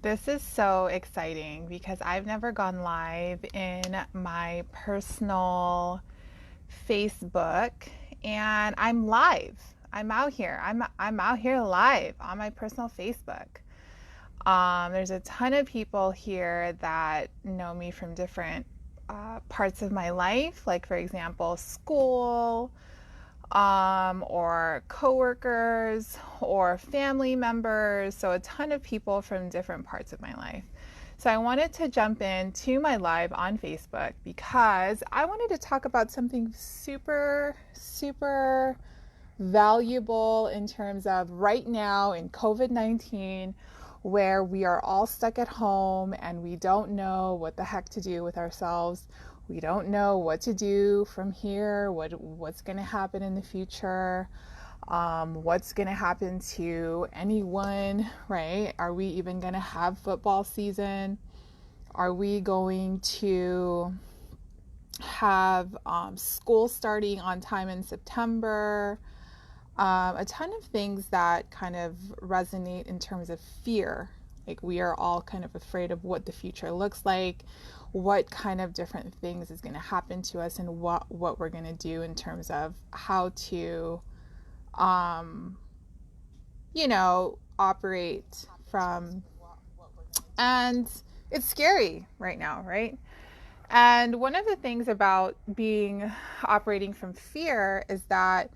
This is so exciting because I've never gone live in my personal Facebook, and I'm live. I'm out here. I'm out here live on my personal Facebook. There's a ton of people here that know me from different parts of my life, like for example, school, or coworkers or family members. So a ton of people from different parts of my life. So I wanted to jump into my live on Facebook because I wanted to talk about something super valuable in terms of right now in COVID-19, where we are all stuck at home and we don't know what the heck to do with ourselves. We don't know what to do from here, what's going to happen in the future, what's going to happen to anyone, right? Are we even going to have football season? Are we going to have school starting on time in September? A ton of things that kind of resonate in terms of fear. Like we are all kind of afraid of what the future looks like, what kind of different things is going to happen to us, and what we're going to do in terms of how to, operate from. And it's scary right now, right? And one of the things about being operating from fear is that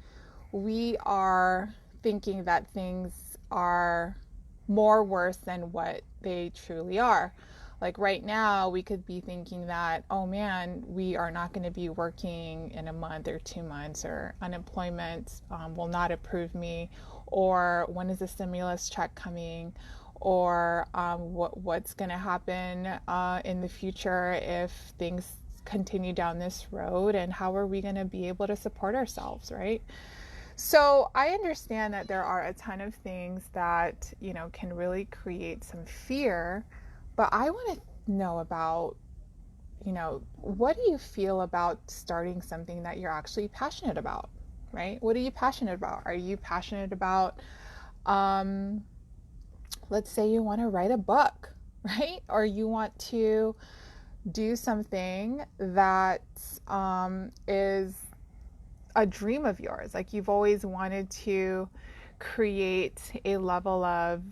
we are thinking that things are more worse than what they truly are. Like right now, we could be thinking that, oh man, we are not going to be working in a month or 2 months, or unemployment will not approve me, or when is the stimulus check coming, or what's going to happen in the future if things continue down this road, and how are we going to be able to support ourselves, right? So I understand that there are a ton of things that, can really create some fear, but I want to know about, what do you feel about starting something that you're actually passionate about, right? What are you passionate about? Are you passionate about, let's say you want to write a book, right? Or you want to do something that is a dream of yours. Like you've always wanted to create a level of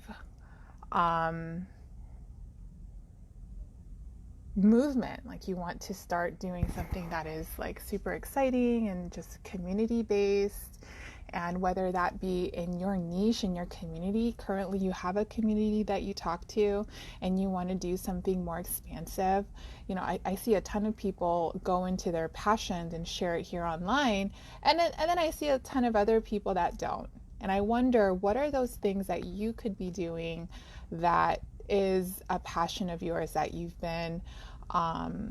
movement. Like you want to start doing something that is like super exciting and just community based. And whether that be in your niche, in your community, currently you have a community that you talk to and you want to do something more expansive. I see a ton of people go into their passions and share it here online. And then I see a ton of other people that don't. And I wonder, what are those things that you could be doing that is a passion of yours that you've been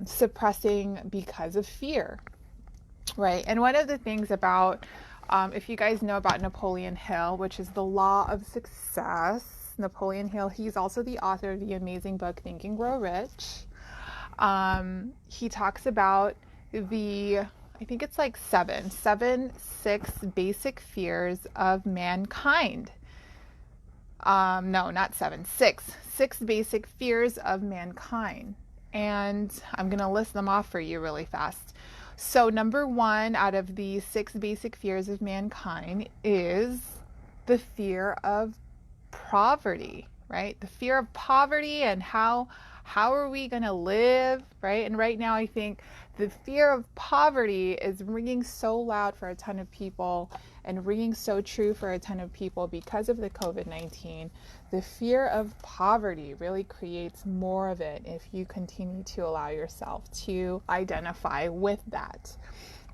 suppressing because of fear, right? And one of the things about if you guys know about Napoleon Hill, which is the law of success, Napoleon Hill, he's also the author of the amazing book, Think and Grow Rich. He talks about I think it's like six basic fears of mankind. No, not seven, six basic fears of mankind. And I'm going to list them off for you really fast. So number one out of the six basic fears of mankind is the fear of poverty, right? The fear of poverty and how are we going to live, right? And right now I think the fear of poverty is ringing so loud for a ton of people and ringing so true for a ton of people because of the COVID-19. The fear of poverty really creates more of it if you continue to allow yourself to identify with that,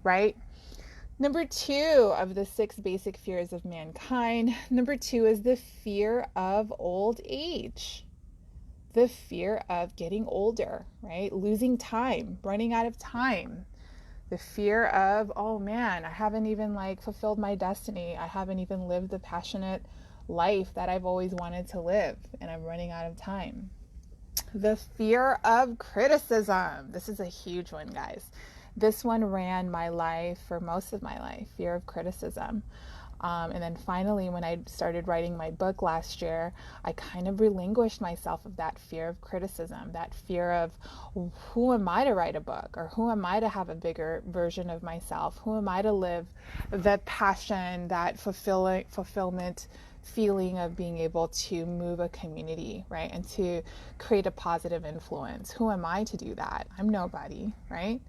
right? Number two of the six basic fears of mankind, number two is the fear of old age. The fear of getting older, right? Losing time, running out of time. The fear of, oh man, I haven't even fulfilled my destiny. I haven't even lived the passionate life that I've always wanted to live, and I'm running out of time. The fear of criticism. This is a huge one, guys. This one ran my life for most of my life, fear of criticism. And then finally, when I started writing my book last year, I kind of relinquished myself of that fear of criticism, that fear of who am I to write a book, or who am I to have a bigger version of myself? Who am I to live the passion, that fulfillment feeling of being able to move a community, right? And to create a positive influence. Who am I to do that? I'm nobody, right?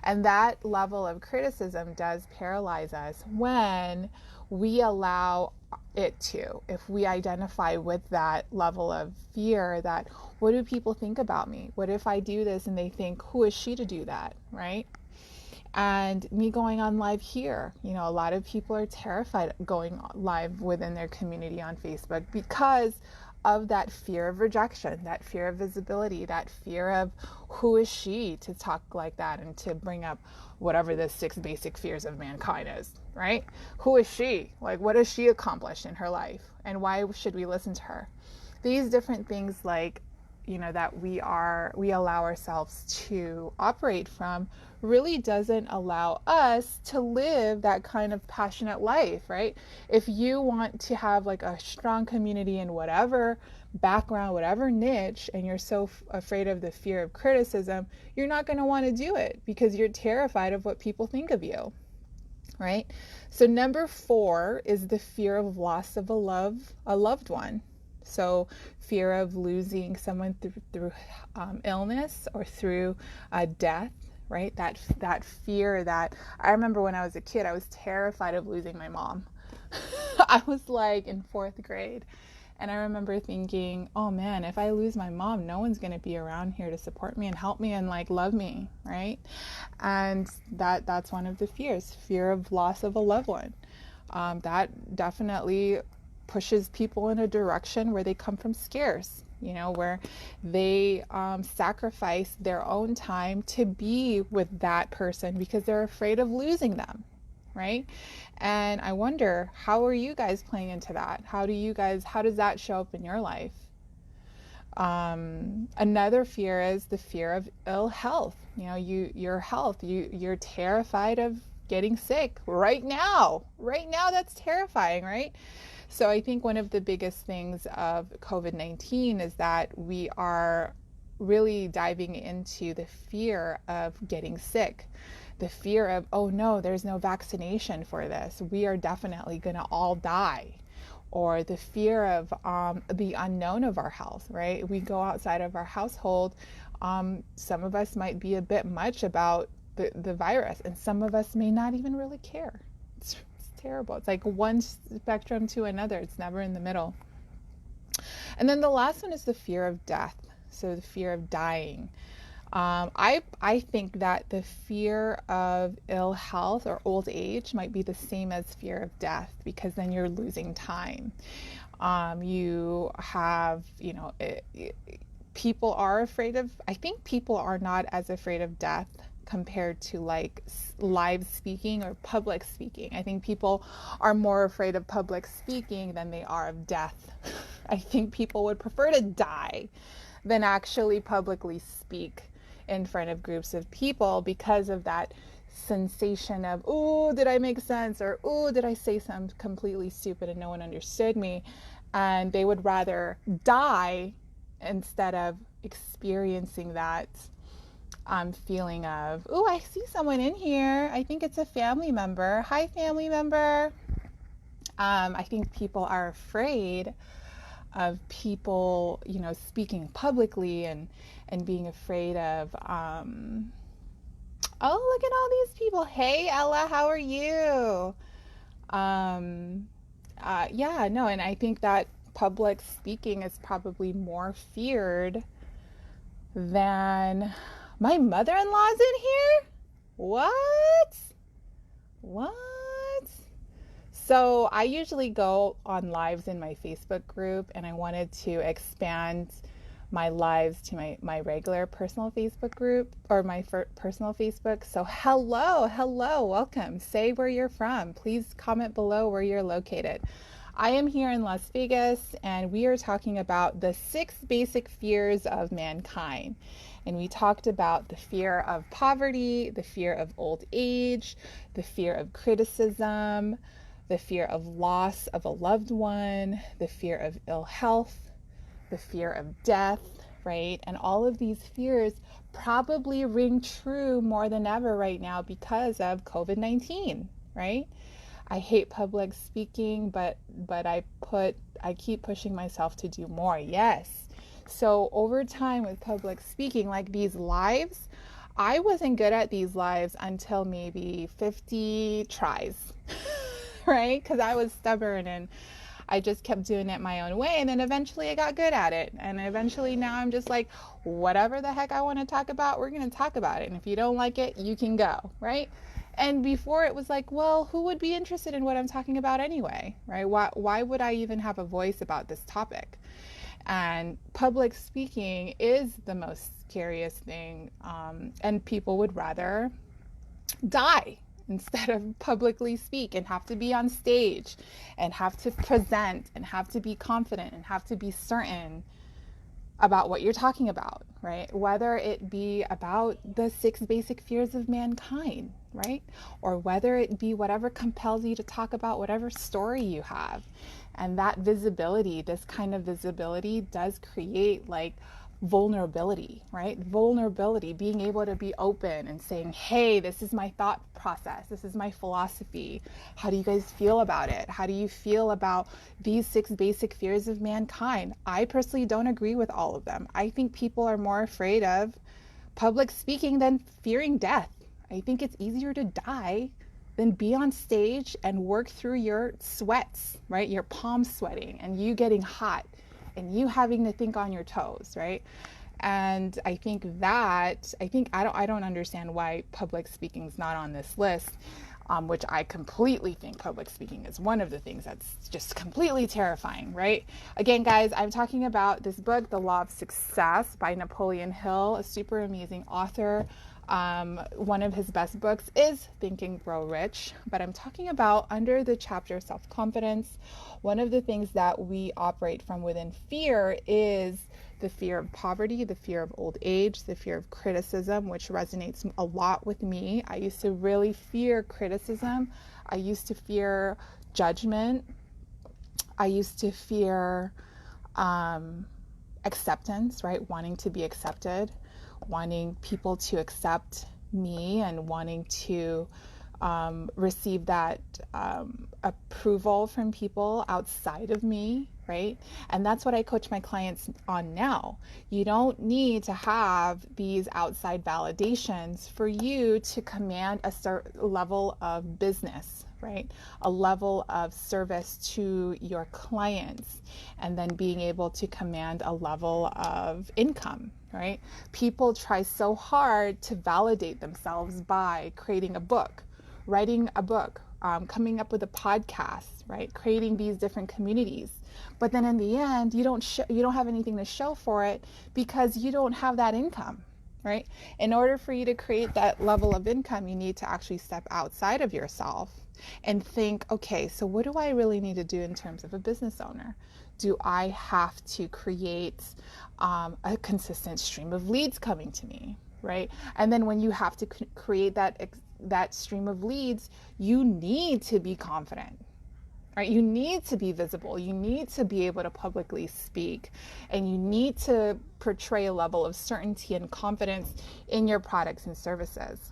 And that level of criticism does paralyze us when we allow it to. If we identify with that level of fear, that what do people think about me? What if I do this and they think, who is she to do that, right? And me going on live here, a lot of people are terrified going live within their community on Facebook because of that fear of rejection, that fear of visibility, that fear of who is she to talk like that and to bring up whatever the 6 basic fears of mankind is, right? Who is she? Like, what has she accomplished in her life? And why should we listen to her? These different things, like, that we allow ourselves to operate from, really doesn't allow us to live that kind of passionate life, right? If you want to have like a strong community in whatever background, whatever niche, and you're so afraid of the fear of criticism, you're not going to want to do it because you're terrified of what people think of you, right? So number 4 is the fear of loss of a loved one. So fear of losing someone through illness or through death, right? That fear that I remember when I was a kid, I was terrified of losing my mom. I was like in 4th grade. And I remember thinking, oh man, if I lose my mom, no one's going to be around here to support me and help me and like love me, right? And that's one of the fears, fear of loss of a loved one. That definitely pushes people in a direction where they come from scarce, where they sacrifice their own time to be with that person because they're afraid of losing them, right? And I wonder, how are you guys playing into that? How does that show up in your life? Another fear is the fear of ill health. Your health, you're terrified of getting sick right now. That's terrifying, right? So I think one of the biggest things of COVID-19 is that we are really diving into the fear of getting sick, the fear of, oh no, there's no vaccination for this. We are definitely going to all die. Or the fear of the unknown of our health, right? We go outside of our household. Some of us might be a bit much about the virus, and some of us may not even really care. It's terrible. It's like one spectrum to another. It's never in the middle. And then the last one is the fear of death. So the fear of dying. I think that the fear of ill health or old age might be the same as fear of death, because then you're losing time. You have, people are afraid of, I think people are not as afraid of death compared to like live speaking or public speaking. I think people are more afraid of public speaking than they are of death. I think people would prefer to die than actually publicly speak in front of groups of people because of that sensation of, oh, did I make sense? Or, oh, did I say something completely stupid and no one understood me? And they would rather die instead of experiencing that feeling of, oh, I see someone in here. I think it's a family member. Hi, family member. I think people are afraid of people, speaking publicly and being afraid of, oh, look at all these people. Hey, Ella, how are you? And I think that public speaking is probably more feared than my mother-in-law's in here? What? So I usually go on lives in my Facebook group, and I wanted to expand my lives to my regular personal Facebook group, or my personal Facebook. So hello, welcome. Say where you're from. Please comment below where you're located. I am here in Las Vegas, and we are talking about the 6 basic fears of mankind. And we talked about the fear of poverty, the fear of old age, the fear of criticism, the fear of loss of a loved one, the fear of ill health, the fear of death, right? And all of these fears probably ring true more than ever right now because of COVID-19, right? I hate public speaking, but I keep pushing myself to do more. Yes. So over time with public speaking, like these lives, I wasn't good at these lives until maybe 50 tries, right? Because I was stubborn and I just kept doing it my own way. And then eventually I got good at it. And eventually now I'm just like, whatever the heck I want to talk about, we're going to talk about it. And if you don't like it, you can go, right? And before it was like, well, who would be interested in what I'm talking about anyway, right? Why would I even have a voice about this topic? And public speaking is the most scariest thing. And people would rather die instead of publicly speak and have to be on stage and have to present and have to be confident and have to be certain about what you're talking about, right? Whether it be about the 6 basic fears of mankind, right? Or whether it be whatever compels you to talk about whatever story you have. And that visibility, this kind of visibility does create like vulnerability, right? Vulnerability, being able to be open and saying, hey, this is my thought process. This is my philosophy. How do you guys feel about it? How do you feel about these 6 basic fears of mankind? I personally don't agree with all of them. I think people are more afraid of public speaking than fearing death. I think it's easier to die than be on stage and work through your sweats, right? Your palms sweating and you getting hot and you having to think on your toes, right? And I think I don't understand why public speaking is not on this list, which I completely think public speaking is one of the things that's just completely terrifying, right? Again, guys, I'm talking about this book, The Law of Success by Napoleon Hill, a super amazing author. One of his best books is Think and Grow Rich, but I'm talking about under the chapter self-confidence. One of the things that we operate from within fear is the fear of poverty, the fear of old age, the fear of criticism, which resonates a lot with me. I used to really fear criticism. I used to fear judgment. I used to fear acceptance, right? Wanting to be accepted, wanting people to accept me and wanting to receive that approval from people outside of me, right? And that's what I coach my clients on now. You don't need to have these outside validations for you to command a certain level of business, right? A level of service to your clients, and then being able to command a level of income, right? People try so hard to validate themselves by creating a book, writing a book, coming up with a podcast, right? Creating these different communities. But then in the end, you don't have anything to show for it because you don't have that income, right? In order for you to create that level of income, you need to actually step outside of yourself and think, okay, so what do I really need to do in terms of a business owner? Do I have to create a consistent stream of leads coming to me, right? And then when you have to create that stream of leads, you need to be confident, right? You need to be visible. You need to be able to publicly speak, and you need to portray a level of certainty and confidence in your products and services.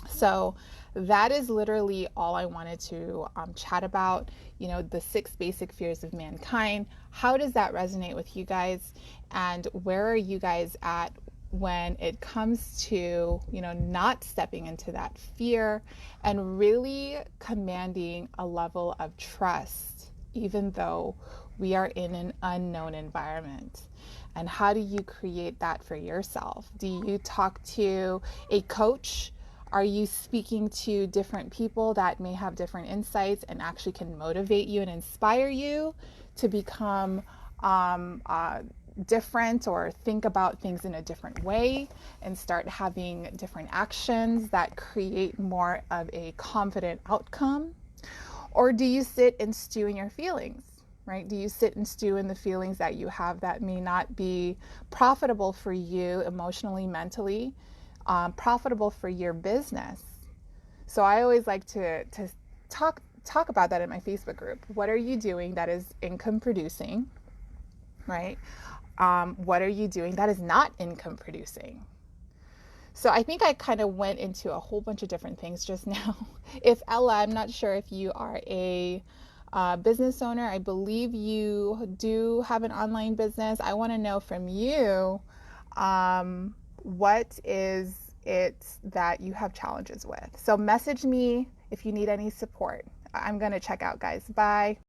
So that is literally all I wanted to chat about, the 6 basic fears of mankind. How does that resonate with you guys? And where are you guys at when it comes to, not stepping into that fear and really commanding a level of trust, even though we are in an unknown environment? And how do you create that for yourself? Do you talk to a coach? Are you speaking to different people that may have different insights and actually can motivate you and inspire you to become different or think about things in a different way and start having different actions that create more of a confident outcome? Or do you sit and stew in your feelings, right? Do you sit and stew in the feelings that you have that may not be profitable for you emotionally, mentally, profitable for your business? So I always like to talk talk about that in my Facebook group. What are you doing that is income producing, right? What are you doing that is not income producing? So I think I kind of went into a whole bunch of different things just now. If Ella, I'm not sure if you are a business owner. I believe you do have an online business. I want to know from you, what is it that you have challenges with? So message me if you need any support. I'm going to check out, guys. Bye.